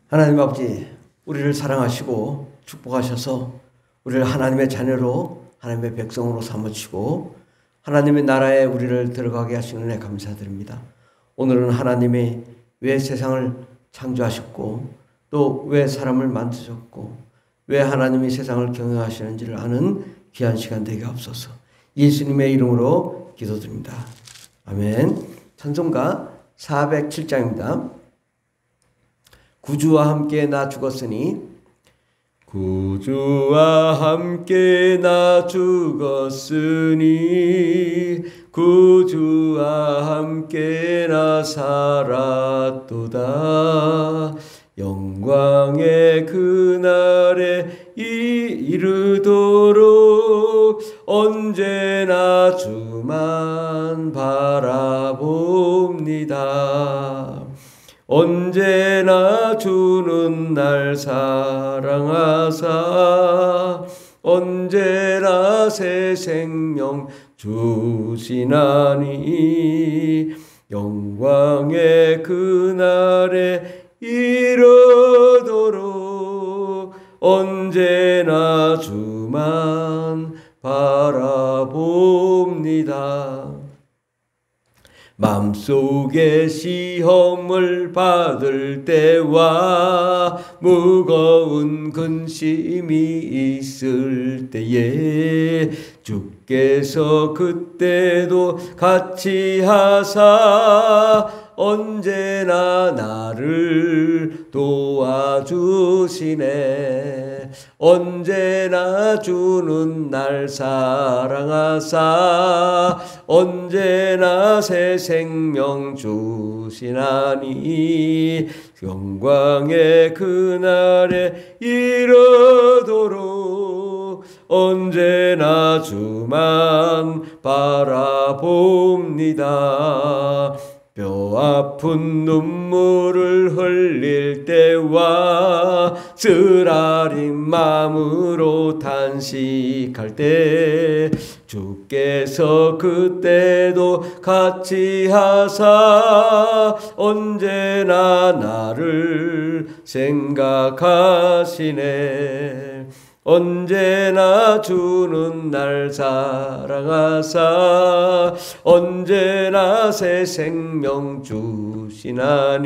하나님 아버지, 우리를 사랑하시고 축복하셔서 우리를 하나님의 자녀로, 하나님의 백성으로 삼으시고 하나님의 나라에 우리를 들어가게 하시는 은혜 감사드립니다. 오늘은 하나님이 왜 세상을 창조하셨고 또 왜 사람을 만드셨고 왜 하나님이 세상을 경영하시는지를 아는 귀한 시간 되게 하옵소서. 예수님의 이름으로 기도드립니다. 아멘. 찬송가 407장입니다. 구주와 함께 나 죽었으니, 구주와 함께 나 죽었으니, 구주와 함께 나 살았도다. 영광의 그날에 이르도록 언제나 주만 바라봅니다. 언제나 주는 날 사랑하사 언제나 새 생명 주시나니, 영광의 그날에 이르도록 언제나 주만 바라봅니다. 마음속에 시험을 받을 때와 무거운 근심이 있을 때에 주께서 그때도 같이 하사 언제나 나를 도와주시네. 언제나 주는 날 사랑하사 언제나 새 생명 주시나니, 영광의 그날에 이르도록 언제나 주만 바라봅니다. 뼈 아픈 눈물을 흘릴 때와 쓰라린 마음으로 탄식할 때 주께서 그때도 같이 하사 언제나 나를 생각하시네. 언제나 주는 날 사랑하사 언제나 새 생명 주시나니,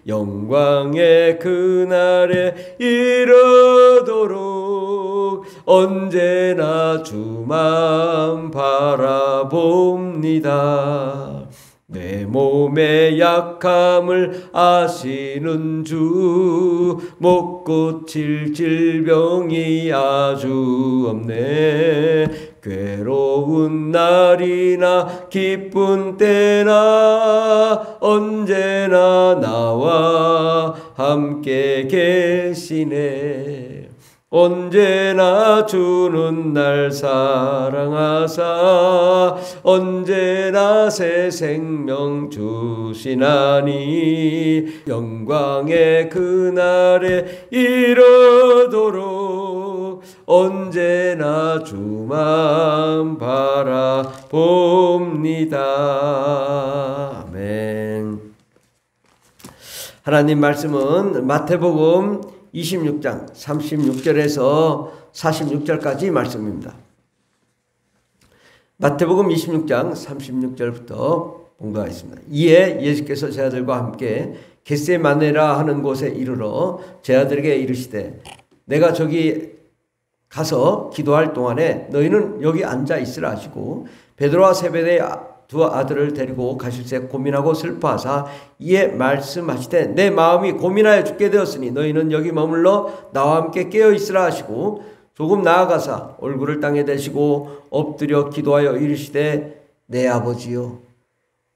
영광의 그날에 이르도록 언제나 주만 바라봅니다. 내 몸의 약함을 아시는 주, 못 고칠 질병이 아주 없네. 괴로운 날이나 기쁜 때나 언제나 나와 함께 계시네. 언제나 주는 날 사랑하사 언제나 새 생명 주시나니, 영광의 그날에 이르도록 언제나 주만 바라봅니다. 아멘. 하나님 말씀은 마태복음 26장 36절에서 46절까지 말씀입니다. 마태복음 26장 36절부터 봉독하겠습니다. 이에 예수께서 제 아들과 함께 겟세마네라 하는 곳에 이르러 제 아들에게 이르시되, 내가 저기 가서 기도할 동안에 너희는 여기 앉아 있으라 하시고, 베드로와 세베대의 두 아들을 데리고 가실새 고민하고 슬퍼하사 이에 말씀하시되, 내 마음이 고민하여 죽게 되었으니 너희는 여기 머물러 나와 함께 깨어 있으라 하시고, 조금 나아가사 얼굴을 땅에 대시고 엎드려 기도하여 이르시되, 내 아버지여,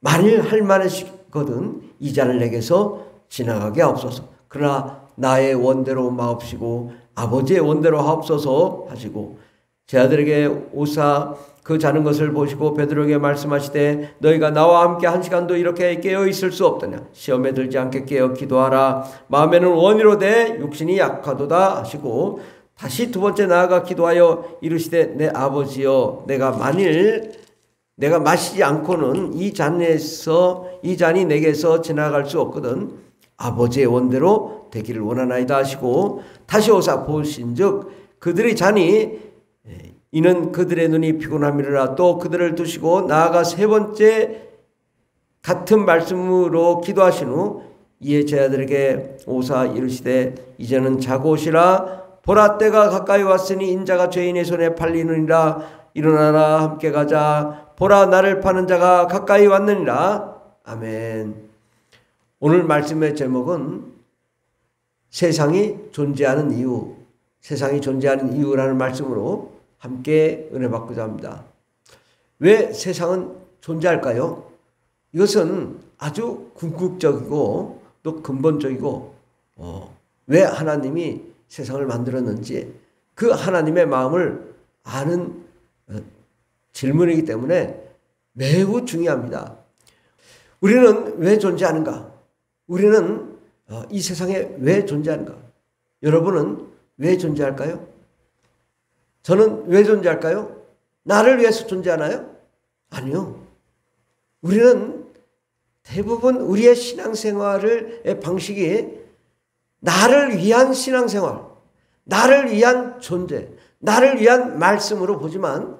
만일 할 만하시거든 이 잔을 내게서 지나가게 하옵소서. 그러나 나의 원대로 마옵시고 아버지의 원대로 하옵소서 하시고, 제 아들에게 오사 그 자는 것을 보시고 베드로에게 말씀하시되, 너희가 나와 함께 한 시간도 이렇게 깨어 있을 수 없더냐. 시험에 들지 않게 깨어 기도하라. 마음에는 원이로되 육신이 약하도다 하시고, 다시 두 번째 나아가 기도하여 이르시되, 내 아버지여, 내가 마시지 않고는 이 잔이 내게서 지나갈 수 없거든. 아버지의 원대로 되기를 원하나이다 하시고 다시 오사 보신즉 그들이 자니 이는 그들의 눈이 피곤함이라 또 그들을 두시고 나아가 세 번째 같은 말씀으로 기도하신 후 이에 제 아들에게 오사 이르시되 이제는 자고 오시라 보라 때가 가까이 왔으니 인자가 죄인의 손에 팔리느니라 일어나라 함께 가자 보라 나를 파는 자가 가까이 왔느니라. 아멘. 오늘 말씀의 제목은 세상이 존재하는 이유, 세상이 존재하는 이유라는 말씀으로 함께 은혜 받고자 합니다. 왜 세상은 존재할까요? 이것은 아주 궁극적이고 또 근본적이고 왜 하나님이 세상을 만들었는지 그 하나님의 마음을 아는 질문이기 때문에 매우 중요합니다. 우리는 왜 존재하는가? 우리는 이 세상에 왜 존재하는가? 여러분은 왜 존재할까요? 저는 왜 존재할까요? 나를 위해서 존재하나요? 아니요. 우리는 대부분 우리의 신앙생활의 방식이 나를 위한 신앙생활, 나를 위한 존재, 나를 위한 말씀으로 보지만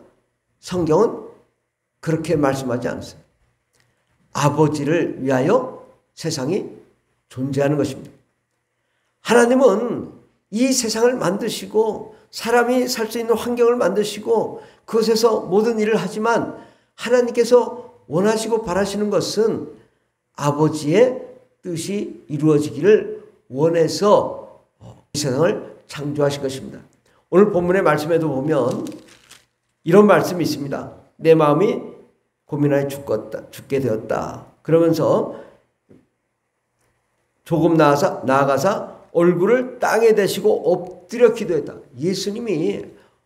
성경은 그렇게 말씀하지 않으세요. 아버지를 위하여 세상이 존재하는 것입니다. 하나님은 이 세상을 만드시고 사람이 살 수 있는 환경을 만드시고 그것에서 모든 일을 하지만 하나님께서 원하시고 바라시는 것은 아버지의 뜻이 이루어지기를 원해서 이 세상을 창조하신 것입니다. 오늘 본문의 말씀에도 보면 이런 말씀이 있습니다. 내 마음이 고민하여 죽게 되었다. 그러면서 조금 나아가사 얼굴을 땅에 대시고 엎드려 기도했다. 예수님이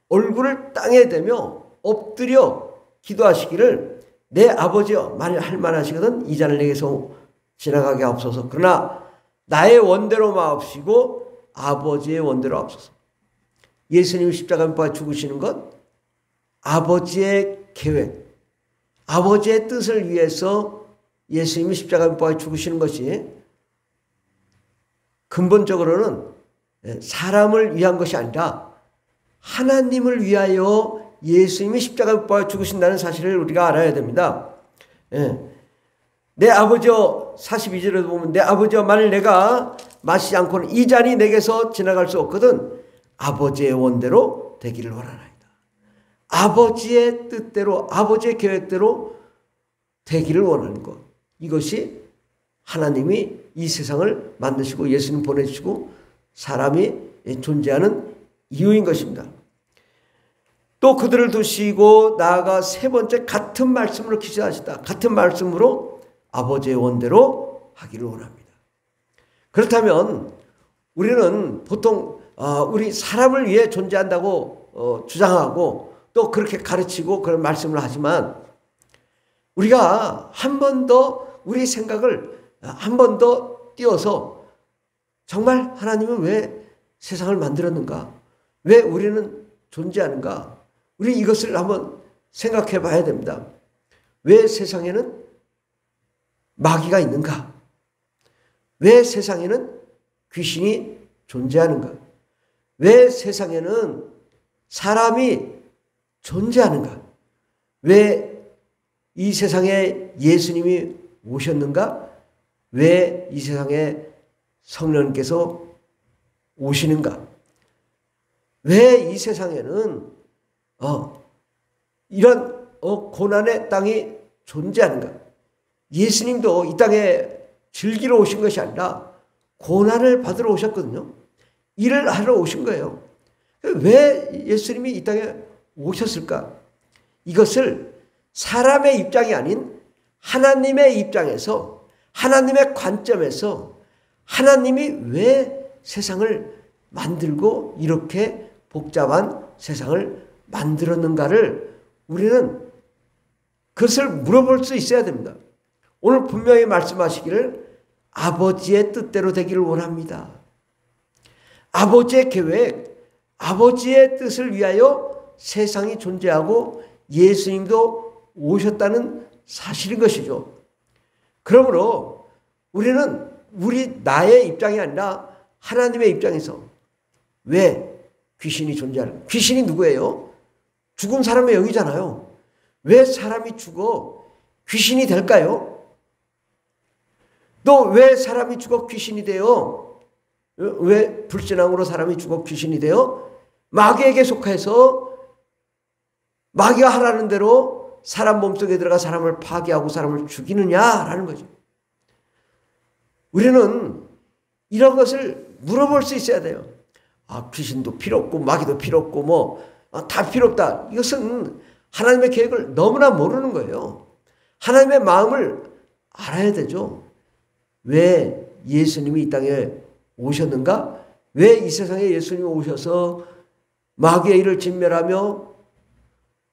얼굴을 땅에 대며 엎드려 기도하시기를 내 아버지여 만일 할 만하시거든 이 잔을 내게서 지나가게 하옵소서. 그러나 나의 원대로 마옵시고 아버지의 원대로 하옵소서. 예수님이 십자가 못 박아 죽으시는 것 아버지의 계획, 아버지의 뜻을 위해서 예수님이 십자가 못 박아 죽으시는 것이 근본적으로는 사람을 위한 것이 아니라 하나님을 위하여 예수님이 십자가 못 박아 죽으신다는 사실을 우리가 알아야 됩니다. 내 아버지여 42절에도 보면 내 아버지여 만일 내가 마시지 않고는 이 잔이 내게서 지나갈 수 없거든 아버지의 원대로 되기를 원하나이다. 아버지의 뜻대로 아버지의 계획대로 되기를 원하는 것. 이것이 하나님이 이 세상을 만드시고 예수님 보내주시고 사람이 존재하는 이유인 것입니다. 또 그들을 두시고 나아가 세 번째 같은 말씀으로 기도하시다. 같은 말씀으로 아버지의 원대로 하기를 원합니다. 그렇다면 우리는 보통 우리 사람을 위해 존재한다고 주장하고 또 그렇게 가르치고 그런 말씀을 하지만 우리가 한 번 더 우리 생각을 한 번 더 띄워서 정말 하나님은 왜 세상을 만들었는가? 왜 우리는 존재하는가? 우리 이것을 한번 생각해 봐야 됩니다. 왜 세상에는 마귀가 있는가? 왜 세상에는 귀신이 존재하는가? 왜 세상에는 사람이 존재하는가? 왜 이 세상에 예수님이 오셨는가? 왜 이 세상에 성령께서 오시는가? 왜 이 세상에는 이런 고난의 땅이 존재하는가? 예수님도 이 땅에 즐기러 오신 것이 아니라 고난을 받으러 오셨거든요. 일을 하러 오신 거예요. 왜 예수님이 이 땅에 오셨을까? 이것을 사람의 입장이 아닌 하나님의 입장에서 하나님의 관점에서 하나님이 왜 세상을 만들고 이렇게 복잡한 세상을 만들었는가를 우리는 그것을 물어볼 수 있어야 됩니다. 오늘 분명히 말씀하시기를 아버지의 뜻대로 되기를 원합니다. 아버지의 계획, 아버지의 뜻을 위하여 세상이 존재하고 예수님도 오셨다는 사실인 것이죠. 그러므로 우리는 나의 입장이 아니라 하나님의 입장에서 왜 귀신이 존재하는, 귀신이 누구예요? 죽은 사람의 영이잖아요. 왜 사람이 죽어 귀신이 될까요? 또 왜 사람이 죽어 귀신이 돼요? 왜 불신앙으로 사람이 죽어 귀신이 돼요? 마귀에게 속해서 마귀가 하라는 대로 사람 몸속에 들어가 사람을 파괴하고 사람을 죽이느냐라는 거죠. 우리는 이런 것을 물어볼 수 있어야 돼요. 귀신도 필요 없고 마귀도 필요 없고 다 필요 없다. 이것은 하나님의 계획을 너무나 모르는 거예요. 하나님의 마음을 알아야 되죠. 왜 예수님이 이 땅에 오셨는가? 왜 이 세상에 예수님이 오셔서 마귀의 일을 진멸하며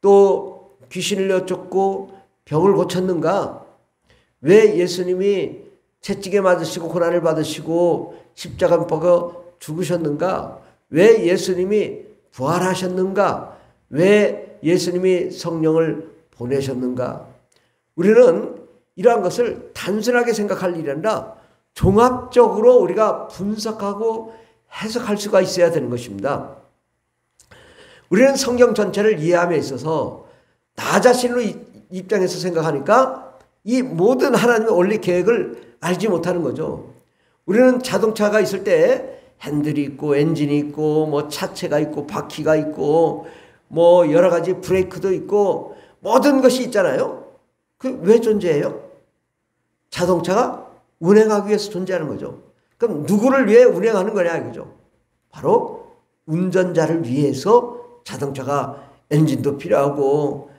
또 귀신을 내쫓고 병을 고쳤는가? 왜 예수님이 채찍에 맞으시고 고난을 받으시고 십자가 못 박아 죽으셨는가? 왜 예수님이 부활하셨는가? 왜 예수님이 성령을 보내셨는가? 우리는 이러한 것을 단순하게 생각할 일이 아니라 종합적으로 우리가 분석하고 해석할 수가 있어야 되는 것입니다. 우리는 성경 전체를 이해함에 있어서 나 자신으로 입장에서 생각하니까 이 모든 하나님의 원리 계획을 알지 못하는 거죠. 우리는 자동차가 있을 때 핸들이 있고 엔진이 있고 차체가 있고 바퀴가 있고 여러 가지 브레이크도 있고 모든 것이 있잖아요. 왜 존재해요? 자동차가 운행하기 위해서 존재하는 거죠. 그럼 누구를 위해 운행하는 거냐 이거죠. 바로 운전자를 위해서 자동차가 엔진도 필요하고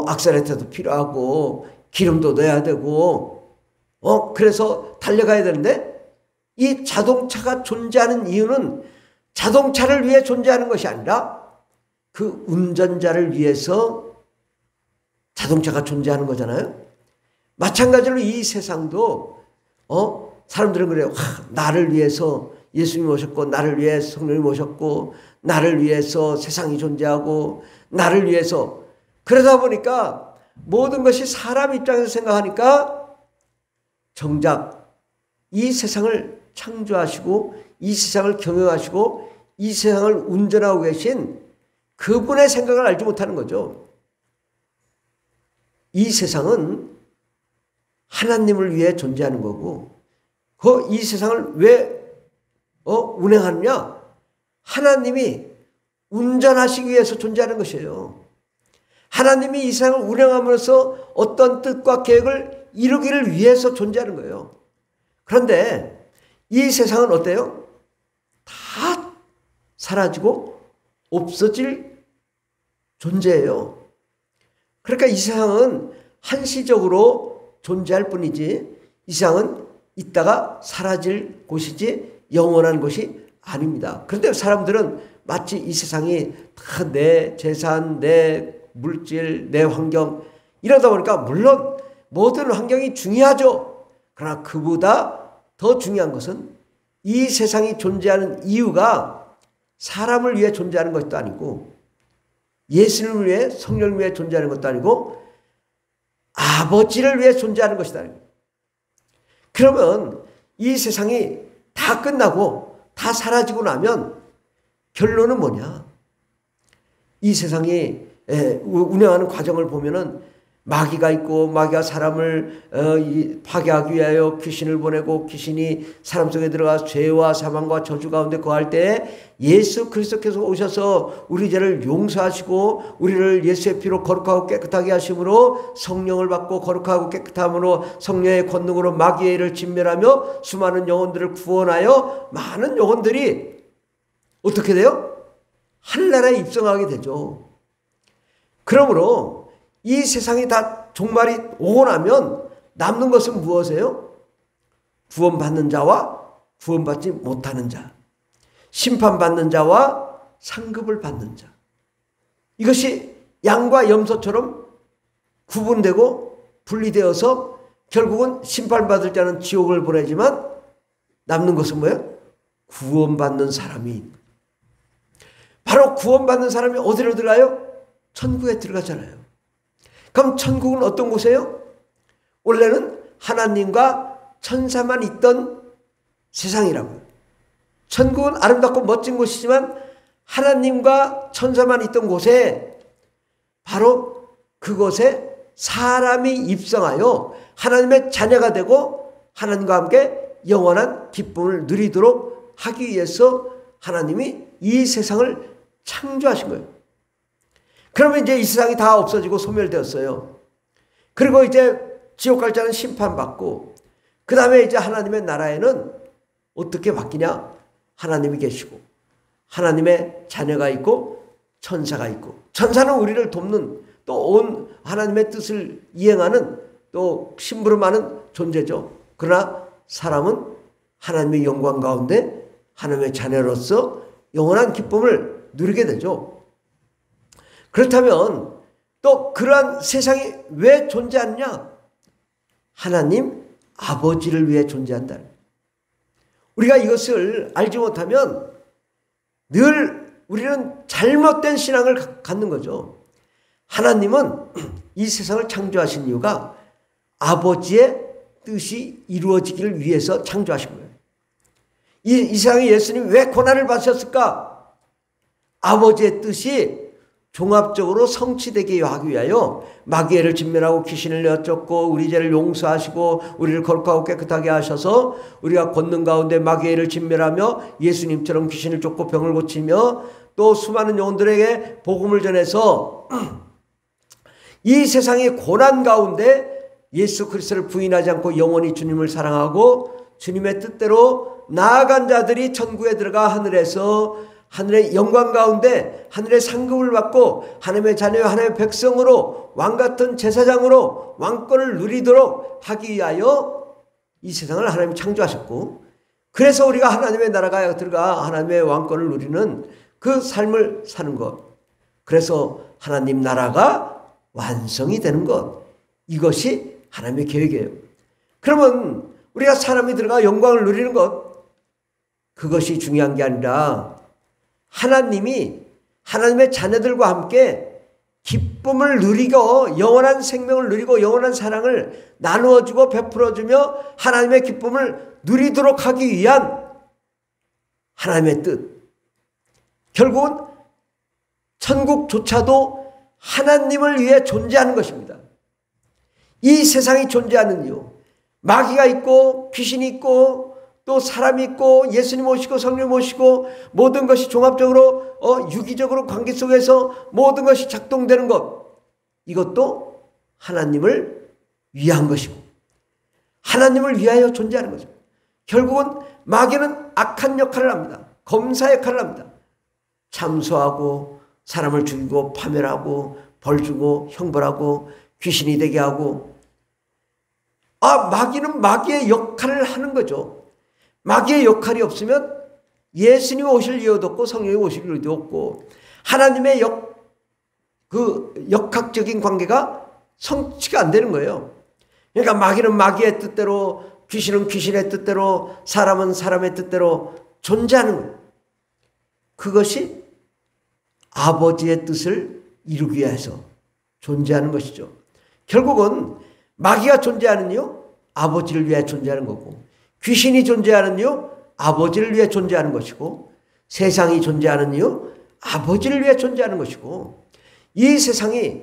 악셀레터도 필요하고 기름도 넣어야 되고 그래서 달려가야 되는데 이 자동차가 존재하는 이유는 자동차를 위해 존재하는 것이 아니라 그 운전자를 위해서 자동차가 존재하는 거잖아요. 마찬가지로 이 세상도 사람들은 그래요. 나를 위해서 예수님이 오셨고 나를 위해 성령이 오셨고 나를 위해서 세상이 존재하고 나를 위해서 그러다 보니까 모든 것이 사람 입장에서 생각하니까 정작 이 세상을 창조하시고 이 세상을 경영하시고 이 세상을 운전하고 계신 그분의 생각을 알지 못하는 거죠. 이 세상은 하나님을 위해 존재하는 거고 이 세상을 왜 운행하느냐? 하나님이 운전하시기 위해서 존재하는 것이에요. 하나님이 이 세상을 운행하면서 어떤 뜻과 계획을 이루기를 위해서 존재하는 거예요. 그런데 이 세상은 어때요? 다 사라지고 없어질 존재예요. 그러니까 이 세상은 한시적으로 존재할 뿐이지 이 세상은 있다가 사라질 곳이지 영원한 곳이 아닙니다. 그런데 사람들은 마치 이 세상이 다 내 재산, 내 물질, 내 환경 이러다 보니까 물론 모든 환경이 중요하죠. 그러나 그보다 더 중요한 것은 이 세상이 존재하는 이유가 사람을 위해 존재하는 것도 아니고 예수님을 위해 성령을 위해 존재하는 것도 아니고 아버지를 위해 존재하는 것이다. 그러면 이 세상이 다 끝나고 다 사라지고 나면 결론은 뭐냐? 이 세상이 운영하는 과정을 보면은 마귀가 있고 마귀가 사람을 파괴하기 위하여 귀신을 보내고 귀신이 사람 속에 들어가 죄와 사망과 저주 가운데 거할 때 예수 그리스도께서 오셔서 우리 죄를 용서하시고 우리를 예수의 피로 거룩하고 깨끗하게 하심으로 성령을 받고 거룩하고 깨끗함으로 성령의 권능으로 마귀의 일을 진멸하며 수많은 영혼들을 구원하여 많은 영혼들이 어떻게 돼요? 하늘나라에 입성하게 되죠. 그러므로 이 세상이 다 종말이 오고 나면 남는 것은 무엇이에요? 구원받는 자와 구원받지 못하는 자, 심판받는 자와 상급을 받는 자. 이것이 양과 염소처럼 구분되고 분리되어서 결국은 심판받을 자는 지옥을 보내지만 남는 것은 뭐예요? 구원받는 사람이. 바로 구원받는 사람이 어디로 들어가요? 천국에 들어가잖아요. 그럼 천국은 어떤 곳이에요? 원래는 하나님과 천사만 있던 세상이라고요. 천국은 아름답고 멋진 곳이지만 하나님과 천사만 있던 곳에 바로 그곳에 사람이 입성하여 하나님의 자녀가 되고 하나님과 함께 영원한 기쁨을 누리도록 하기 위해서 하나님이 이 세상을 창조하신 거예요. 그러면 이제 이 세상이 다 없어지고 소멸되었어요. 그리고 이제 지옥 갈 자는 심판받고, 그 다음에 이제 하나님의 나라에는 어떻게 바뀌냐? 하나님이 계시고 하나님의 자녀가 있고 천사가 있고, 천사는 우리를 돕는 또 온 하나님의 뜻을 이행하는 또 심부름하는 존재죠. 그러나 사람은 하나님의 영광 가운데 하나님의 자녀로서 영원한 기쁨을 누리게 되죠. 그렇다면 또 그러한 세상이 왜 존재하느냐? 하나님 아버지를 위해 존재한다. 우리가 이것을 알지 못하면 늘 우리는 잘못된 신앙을 갖는 거죠. 하나님은 이 세상을 창조하신 이유가 아버지의 뜻이 이루어지기를 위해서 창조하신 거예요. 이 세상에 예수님이 왜 고난을 받으셨을까? 아버지의 뜻이 종합적으로 성취되게 하기 위하여 마귀를 진멸하고 귀신을 내쫓고 우리 죄를 용서하시고 우리를 거룩하고 깨끗하게 하셔서 우리가 걷는 가운데 마귀를 진멸하며 예수님처럼 귀신을 쫓고 병을 고치며 또 수많은 영혼들에게 복음을 전해서 이 세상의 고난 가운데 예수 그리스도를 부인하지 않고 영원히 주님을 사랑하고 주님의 뜻대로 나아간 자들이 천국에 들어가 하늘에서 하늘의 영광 가운데 하늘의 상급을 받고 하나님의 자녀와 하나님의 백성으로 왕같은 제사장으로 왕권을 누리도록 하기 위하여 이 세상을 하나님이 창조하셨고, 그래서 우리가 하나님의 나라가 들어가 하나님의 왕권을 누리는 그 삶을 사는 것, 그래서 하나님 나라가 완성이 되는 것, 이것이 하나님의 계획이에요. 그러면 우리가 사람이 들어가 영광을 누리는 것, 그것이 중요한 게 아니라 하나님이 하나님의 자녀들과 함께 기쁨을 누리고 영원한 생명을 누리고 영원한 사랑을 나누어주고 베풀어주며 하나님의 기쁨을 누리도록 하기 위한 하나님의 뜻, 결국은 천국조차도 하나님을 위해 존재하는 것입니다. 이 세상이 존재하는 이유, 마귀가 있고 귀신이 있고 또 사람이 있고 예수님 오시고 성령 오시고 모든 것이 종합적으로 유기적으로 관계 속에서 모든 것이 작동되는 것, 이것도 하나님을 위한 것이고 하나님을 위하여 존재하는 거죠. 결국은 마귀는 악한 역할을 합니다. 검사 역할을 합니다. 참소하고 사람을 죽이고 파멸하고 벌주고 형벌하고 귀신이 되게 하고, 마귀는 마귀의 역할을 하는 거죠. 마귀의 역할이 없으면 예수님이 오실 이유도 없고 성령이 오실 이유도 없고 하나님의 역학적인 관계가 성취가 안 되는 거예요. 그러니까 마귀는 마귀의 뜻대로, 귀신은 귀신의 뜻대로, 사람은 사람의 뜻대로 존재하는 거예요. 그것이 아버지의 뜻을 이루기 위해서 존재하는 것이죠. 결국은 마귀가 존재하는 이유, 아버지를 위해 존재하는 거고, 귀신이 존재하는 이유, 아버지를 위해 존재하는 것이고, 세상이 존재하는 이유, 아버지를 위해 존재하는 것이고, 이 세상이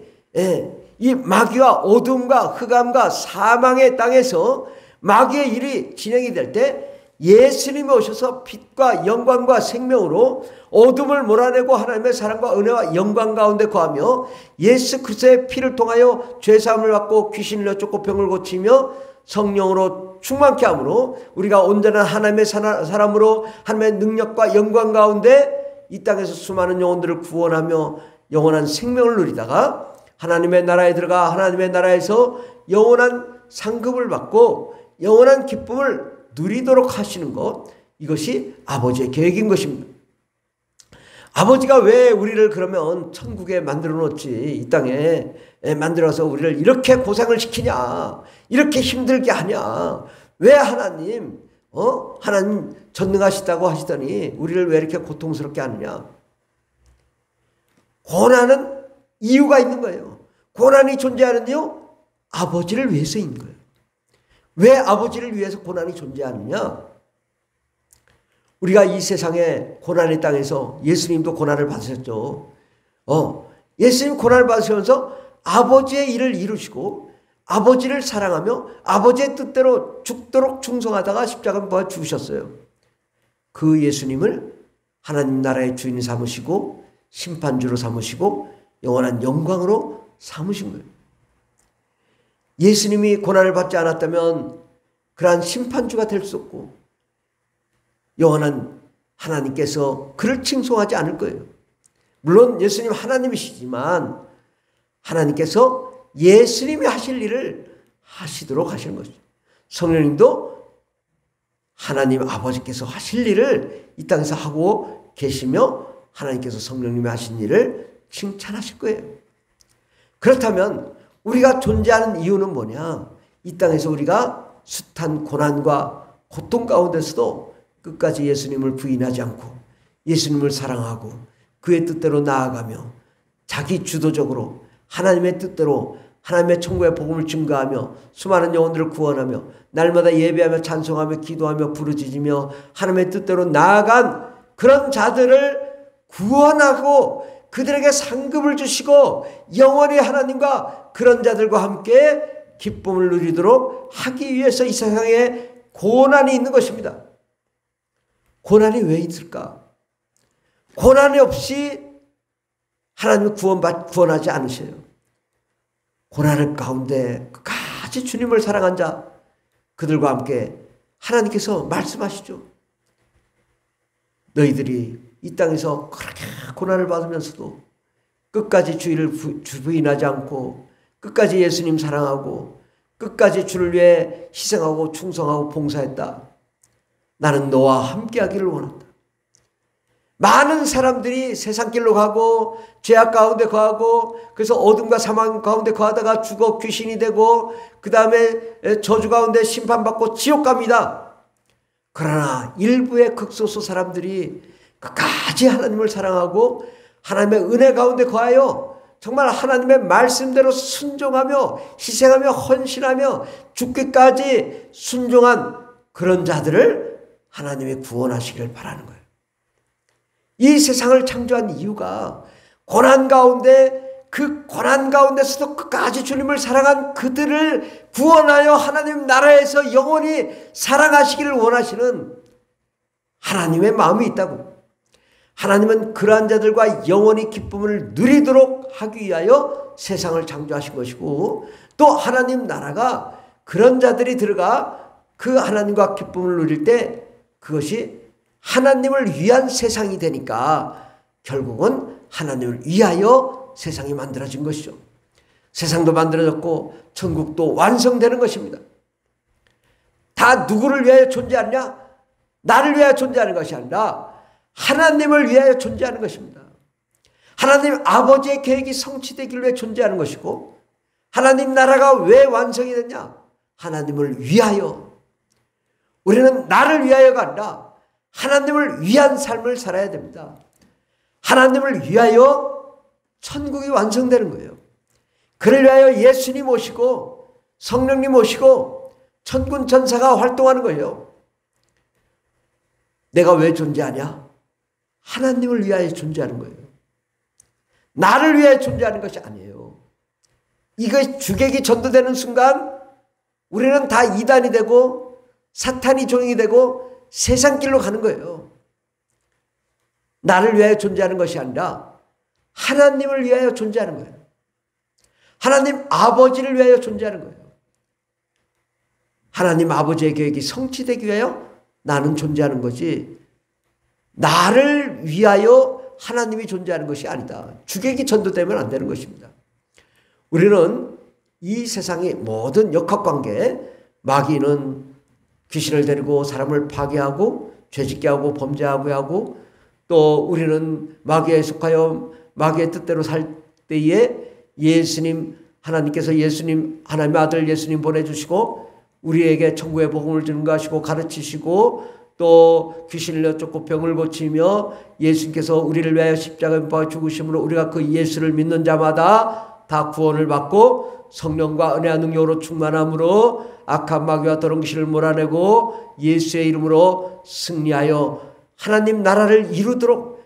이 마귀와 어둠과 흑암과 사망의 땅에서 마귀의 일이 진행이 될 때 예수님이 오셔서 빛과 영광과 생명으로 어둠을 몰아내고 하나님의 사랑과 은혜와 영광 가운데 거하며 예수 그리스도의 피를 통하여 죄사함을 받고 귀신을 내쫓고 병을 고치며 성령으로 충만케 함으로 우리가 온전한 하나님의 사람으로 하나님의 능력과 영광 가운데 이 땅에서 수많은 영혼들을 구원하며 영원한 생명을 누리다가 하나님의 나라에 들어가 하나님의 나라에서 영원한 상급을 받고 영원한 기쁨을 누리도록 하시는 것, 이것이 아버지의 계획인 것입니다. 아버지가 왜 우리를 그러면 천국에 만들어 놓지, 이 땅에 만들어서 우리를 이렇게 고생을 시키냐, 이렇게 힘들게 하냐, 왜 하나님 전능하시다고 하시더니 우리를 왜 이렇게 고통스럽게 하느냐. 고난은 이유가 있는 거예요. 고난이 존재하는 이유, 아버지를 위해서인 거예요. 왜 아버지를 위해서 고난이 존재하느냐? 우리가 이 세상의 고난의 땅에서 예수님도 고난을 받으셨죠. 예수님 고난을 받으시면서 아버지의 일을 이루시고 아버지를 사랑하며 아버지의 뜻대로 죽도록 충성하다가 십자가에 못 박아 죽으셨어요. 그 예수님을 하나님 나라의 주인 삼으시고 심판주로 삼으시고 영원한 영광으로 삼으신 거예요. 예수님이 고난을 받지 않았다면 그러한 심판주가 될 수 없고 영원한 하나님께서 그를 칭송하지 않을 거예요. 물론 예수님 하나님이시지만 하나님께서 예수님이 하실 일을 하시도록 하시는 것이죠. 성령님도 하나님 아버지께서 하실 일을 이 땅에서 하고 계시며 하나님께서 성령님이 하신 일을 칭찬하실 거예요. 그렇다면 우리가 존재하는 이유는 뭐냐? 이 땅에서 우리가 숱한 고난과 고통 가운데서도 끝까지 예수님을 부인하지 않고 예수님을 사랑하고 그의 뜻대로 나아가며 자기 주도적으로 하나님의 뜻대로 하나님의 천국의 복음을 증거하며 수많은 영혼들을 구원하며 날마다 예배하며 찬송하며 기도하며 부르짖으며 하나님의 뜻대로 나아간 그런 자들을 구원하고 그들에게 상급을 주시고 영원히 하나님과 그런 자들과 함께 기쁨을 누리도록 하기 위해서 이 세상에 고난이 있는 것입니다. 고난이 왜 있을까? 고난이 없이 하나님을 구원하지 않으셔요. 고난의 가운데 끝까지 주님을 사랑한 자 그들과 함께 하나님께서 말씀하시죠. 너희들이 이 땅에서 그렇게 고난을 받으면서도 끝까지 주의를 부인하지 않고 끝까지 예수님 사랑하고 끝까지 주를 위해 희생하고 충성하고 봉사했다. 나는 너와 함께하기를 원한다. 많은 사람들이 세상길로 가고 죄악 가운데 거하고 그래서 어둠과 사망 가운데 거하다가 죽어 귀신이 되고 그 다음에 저주 가운데 심판받고 지옥 갑니다. 그러나 일부의 극소수 사람들이 끝까지 하나님을 사랑하고 하나님의 은혜 가운데 거하여 정말 하나님의 말씀대로 순종하며 희생하며 헌신하며 죽기까지 순종한 그런 자들을 하나님이 구원하시기를 바라는 거예요. 이 세상을 창조한 이유가 고난 가운데 그 고난 가운데서도 끝까지 주님을 사랑한 그들을 구원하여 하나님 나라에서 영원히 사랑하시기를 원하시는 하나님의 마음이 있다고. 하나님은 그러한 자들과 영원히 기쁨을 누리도록 하기 위하여 세상을 창조하신 것이고 또 하나님 나라가 그런 자들이 들어가 그 하나님과 기쁨을 누릴 때 그것이 하나님을 위한 세상이 되니까 결국은 하나님을 위하여 세상이 만들어진 것이죠. 세상도 만들어졌고 천국도 완성되는 것입니다. 다 누구를 위하여 존재하느냐? 나를 위하여 존재하는 것이 아니라 하나님을 위하여 존재하는 것입니다. 하나님 아버지의 계획이 성취되기를 위해 존재하는 것이고 하나님 나라가 왜 완성이 됐냐? 하나님을 위하여. 우리는 나를 위하여가 아니라 하나님을 위한 삶을 살아야 됩니다. 하나님을 위하여 천국이 완성되는 거예요. 그를 위하여 예수님 오시고 성령님 오시고 천군 천사가 활동하는 거예요. 내가 왜 존재하냐? 하나님을 위하여 존재하는 거예요. 나를 위하여 존재하는 것이 아니에요. 이거 주객이 전도되는 순간 우리는 다 이단이 되고 사탄이 종이 되고 세상길로 가는 거예요. 나를 위하여 존재하는 것이 아니라 하나님을 위하여 존재하는 거예요. 하나님 아버지를 위하여 존재하는 거예요. 하나님 아버지의 계획이 성취되기 위하여 나는 존재하는 거지 나를 위하여 하나님이 존재하는 것이 아니다. 주객이 전도되면 안 되는 것입니다. 우리는 이 세상의 모든 역학관계 마귀는 귀신을 데리고 사람을 파괴하고 죄짓게 하고 범죄하게 하고 또 우리는 마귀에 속하여 마귀의 뜻대로 살 때에 예수님 하나님께서 예수님 하나님의 아들 예수님 보내주시고 우리에게 천국의 복음을 증거하시고 가르치시고 또 귀신을 내쫓고 병을 고치며 예수님께서 우리를 위하여 십자가에 못 박아 죽으심으로 우리가 그 예수를 믿는 자마다 다 구원을 받고 성령과 은혜와 능력으로 충만함으로 악한 마귀와 더러운 귀신을 몰아내고 예수의 이름으로 승리하여 하나님 나라를 이루도록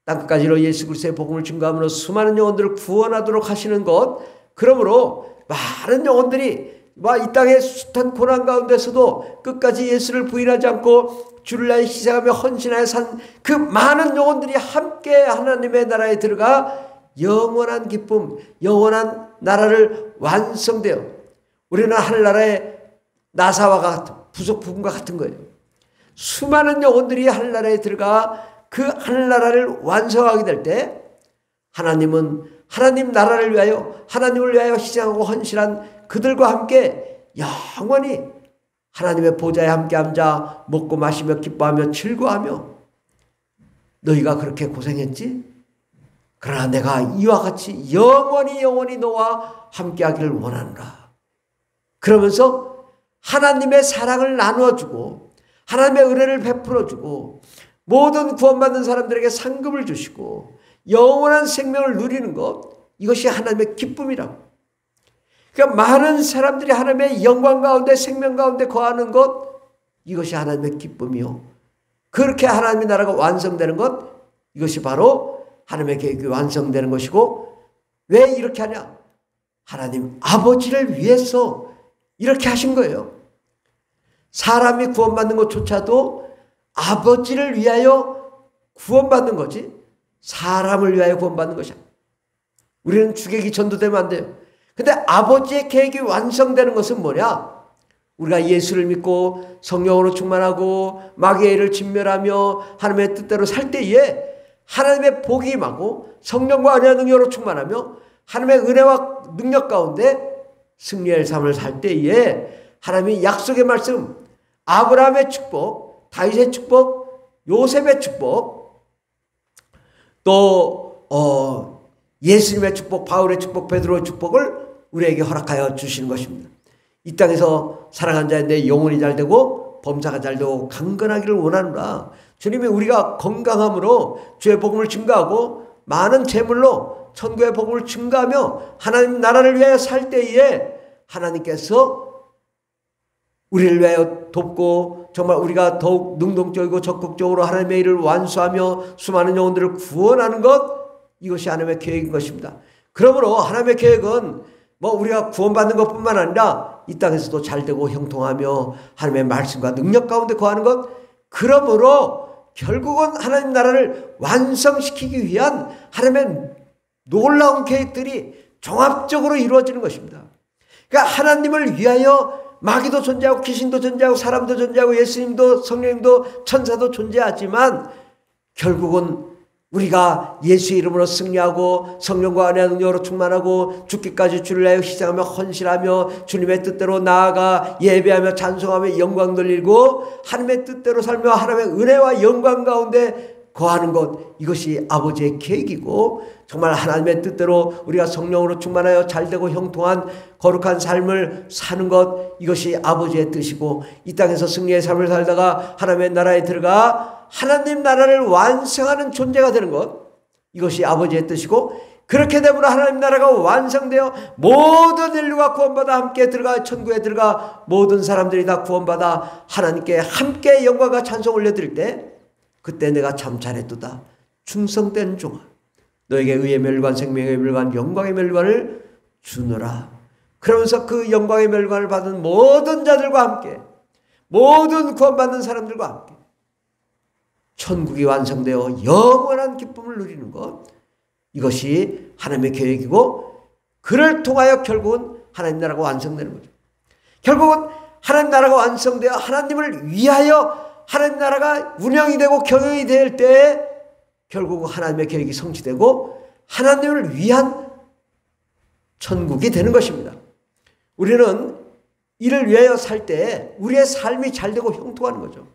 땅끝까지로 예수 그리스도의 복음을 증거함으로 수많은 영혼들을 구원하도록 하시는 것, 그러므로 많은 영혼들이 이 땅의 숱한 고난 가운데서도 끝까지 예수를 부인하지 않고 주를 위하여 희생하며 헌신하여 산 그 많은 영혼들이 함께 하나님의 나라에 들어가 영원한 기쁨, 영원한 나라를 완성되어, 우리는 하늘나라의 나사와 같은 부속 부분과 같은 거예요. 수많은 영혼들이 하늘나라에 들어가 그 하늘나라를 완성하게 될 때 하나님은 하나님 나라를 위하여, 하나님을 위하여 희생하고 헌신한 그들과 함께 영원히 하나님의 보좌에 함께 앉아 먹고 마시며 기뻐하며 즐거워하며, 너희가 그렇게 고생했지? 그러나 내가 이와 같이 영원히 너와 함께하기를 원하노라. 그러면서 하나님의 사랑을 나누어주고 하나님의 은혜를 베풀어주고 모든 구원받는 사람들에게 상급을 주시고 영원한 생명을 누리는 것, 이것이 하나님의 기쁨이라고. 그러니까 많은 사람들이 하나님의 영광 가운데 생명 가운데 거하는 것, 이것이 하나님의 기쁨이요. 그렇게 하나님의 나라가 완성되는 것, 이것이 바로 하나님의 계획이 완성되는 것이고, 왜 이렇게 하냐? 하나님 아버지를 위해서 이렇게 하신 거예요. 사람이 구원받는 것조차도 아버지를 위하여 구원받는 거지 사람을 위하여 구원받는 것이야. 우리는 주객이 전도되면 안 돼요. 근데 아버지의 계획이 완성되는 것은 뭐냐? 우리가 예수를 믿고 성령으로 충만하고 마귀의 일을 진멸하며 하나님의 뜻대로 살 때에 하나님의 복이 임하고 성령과 은혜와 능력으로 충만하며 하나님의 은혜와 능력 가운데 승리의 삶을 살 때에 하나님이 약속의 말씀, 아브라함의 축복, 다윗의 축복, 요셉의 축복, 또 예수님의 축복, 바울의 축복, 베드로의 축복을 우리에게 허락하여 주시는 것입니다. 이 땅에서 사랑한 자인데 영혼이 잘되고 범사가 잘되고 강건하기를 원하노라. 주님이 우리가 건강함으로 주의 복음을 증거하고 많은 재물로 천국의 복음을 증거하며 하나님 나라를 위하여 살 때에 하나님께서 우리를 위하여 돕고 정말 우리가 더욱 능동적이고 적극적으로 하나님의 일을 완수하며 수많은 영혼들을 구원하는 것, 이것이 하나님의 계획인 것입니다. 그러므로 하나님의 계획은 우리가 구원받는 것뿐만 아니라 이 땅에서도 잘되고 형통하며 하나님의 말씀과 능력 가운데 거하는 것, 그러므로 결국은 하나님 나라를 완성시키기 위한 하나님의 놀라운 계획들이 종합적으로 이루어지는 것입니다. 그러니까 하나님을 위하여 마귀도 존재하고 귀신도 존재하고 사람도 존재하고 예수님도 성령님도 천사도 존재하지만 결국은 우리가 예수의 이름으로 승리하고 성령과 은혜와 능력으로 충만하고 죽기까지 주를 위하여 희생하며 헌신하며 주님의 뜻대로 나아가 예배하며 찬송하며 영광 돌리고 하나님의 뜻대로 살며 하나님의 은혜와 영광 가운데 거하는 것, 이것이 아버지의 계획이고 정말 하나님의 뜻대로 우리가 성령으로 충만하여 잘되고 형통한 거룩한 삶을 사는 것, 이것이 아버지의 뜻이고 이 땅에서 승리의 삶을 살다가 하나님의 나라에 들어가 하나님 나라를 완성하는 존재가 되는 것, 이것이 아버지의 뜻이고 그렇게 되므로 하나님 나라가 완성되어 모든 인류가 구원받아 함께 들어가 천국에 들어가 모든 사람들이 다 구원받아 하나님께 함께 영광과 찬송 올려드릴 때 그때 내가 참 잘했도다. 충성된 종아, 너에게 의의 멸관, 생명의 멸관, 영광의 멸관을 주노라. 그러면서 그 영광의 멸관을 받은 모든 자들과 함께 모든 구원받는 사람들과 함께 천국이 완성되어 영원한 기쁨을 누리는 것, 이것이 하나님의 계획이고 그를 통하여 결국은 하나님 나라가 완성되는 거죠. 결국은 하나님 나라가 완성되어 하나님을 위하여 하나님 나라가 운영이 되고 경영이 될 때 결국 하나님의 계획이 성취되고 하나님을 위한 천국이 되는 것입니다. 우리는 이를 위하여 살 때 우리의 삶이 잘되고 형통하는 거죠.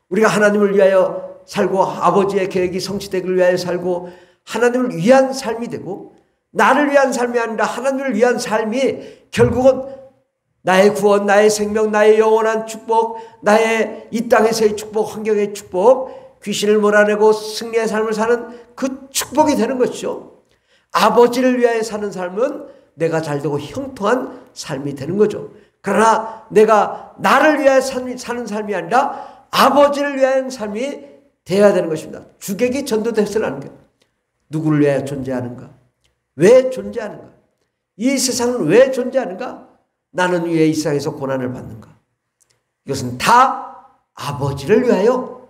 우리가 하나님을 위하여 살고 아버지의 계획이 성취되기를 위하여 살고 하나님을 위한 삶이 되고 나를 위한 삶이 아니라 하나님을 위한 삶이 결국은 나의 구원, 나의 생명, 나의 영원한 축복, 나의 이 땅에서의 축복, 환경의 축복, 귀신을 몰아내고 승리의 삶을 사는 그 축복이 되는 것이죠. 아버지를 위하여 사는 삶은 내가 잘되고 형통한 삶이 되는 거죠. 그러나 내가 나를 위하여 사는 삶이 아니라 아버지를 위한 삶이 돼야 되는 것입니다. 주객이 전도돼서는 하는 거예요. 누구를 위하여 존재하는가? 왜 존재하는가? 이 세상은 왜 존재하는가? 나는 왜 이 세상에서 고난을 받는가? 이것은 다 아버지를 위하여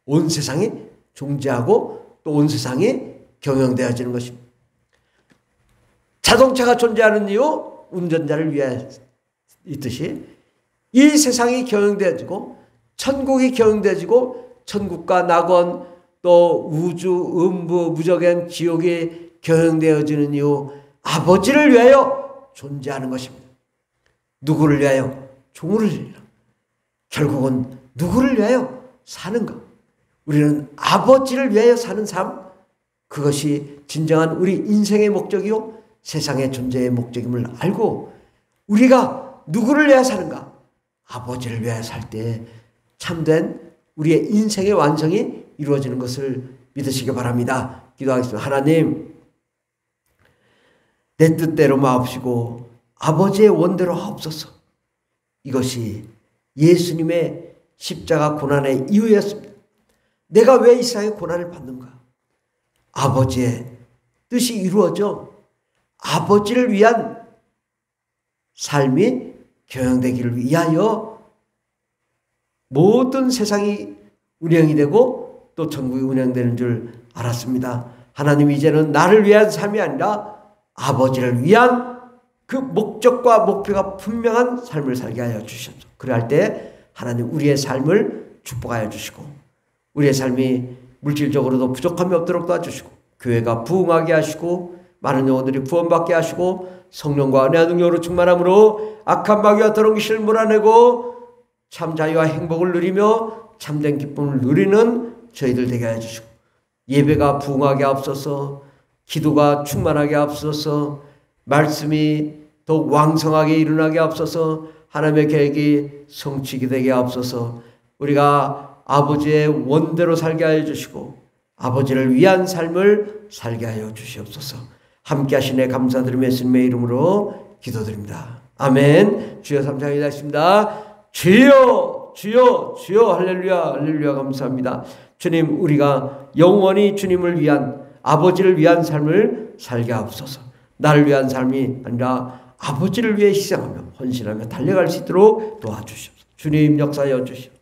온 세상이 존재하고 또 온 세상이 경영되어지는 것입니다. 자동차가 존재하는 이유 운전자를 위하여 있듯이 이 세상이 경영되어지고 천국이 경영되어지고 천국과 낙원 또 우주, 음부, 무저갱, 지옥이 경영되어지는 이유 아버지를 위하여 존재하는 것입니다. 누구를 위하여? 종을 위하여. 결국은 누구를 위하여 사는가? 우리는 아버지를 위하여 사는 삶, 그것이 진정한 우리 인생의 목적이요 세상의 존재의 목적임을 알고 우리가 누구를 위하여 사는가? 아버지를 위하여 살 때 참된 우리의 인생의 완성이 이루어지는 것을 믿으시기 바랍니다. 기도하겠습니다. 하나님, 내 뜻대로 마옵시고 아버지의 원대로 하옵소서. 이것이 예수님의 십자가 고난의 이유였습니다. 내가 왜 이 세상에 고난을 받는가? 아버지의 뜻이 이루어져 아버지를 위한 삶이 경영되기를 위하여 모든 세상이 운영이 되고 또 천국이 운영되는 줄 알았습니다. 하나님, 이제는 나를 위한 삶이 아니라 아버지를 위한 그 목적과 목표가 분명한 삶을 살게 하여 주시옵소서. 그럴 때 하나님 우리의 삶을 축복하여 주시고 우리의 삶이 물질적으로도 부족함이 없도록 도와주시고 교회가 부흥하게 하시고 많은 영혼들이 구원받게 하시고 성령과 은혜와 능력으로 충만함으로 악한 마귀와 더러운 귀신을 몰아내고 참 자유와 행복을 누리며 참된 기쁨을 누리는 저희들 되게 하여 주시고 예배가 부흥하게 하옵소서. 기도가 충만하게 하옵소서. 말씀이 더욱 왕성하게 일어나게 하옵소서. 하나님의 계획이 성취게 되게 하옵소서. 우리가 아버지의 원대로 살게 하여 주시고 아버지를 위한 삶을 살게 하여 주시옵소서. 함께 하시네 감사드리며 예수님의 이름으로 기도드립니다. 아멘. 주여 감사합니다. 주여 주여 주여 할렐루야 할렐루야 감사합니다. 주님, 우리가 영원히 주님을 위한 아버지를 위한 삶을 살게 하옵소서. 나를 위한 삶이 아니라 아버지를 위해 희생하며 헌신하며 달려갈 수 있도록 도와주시옵소서. 주님 역사하여 주시옵소서.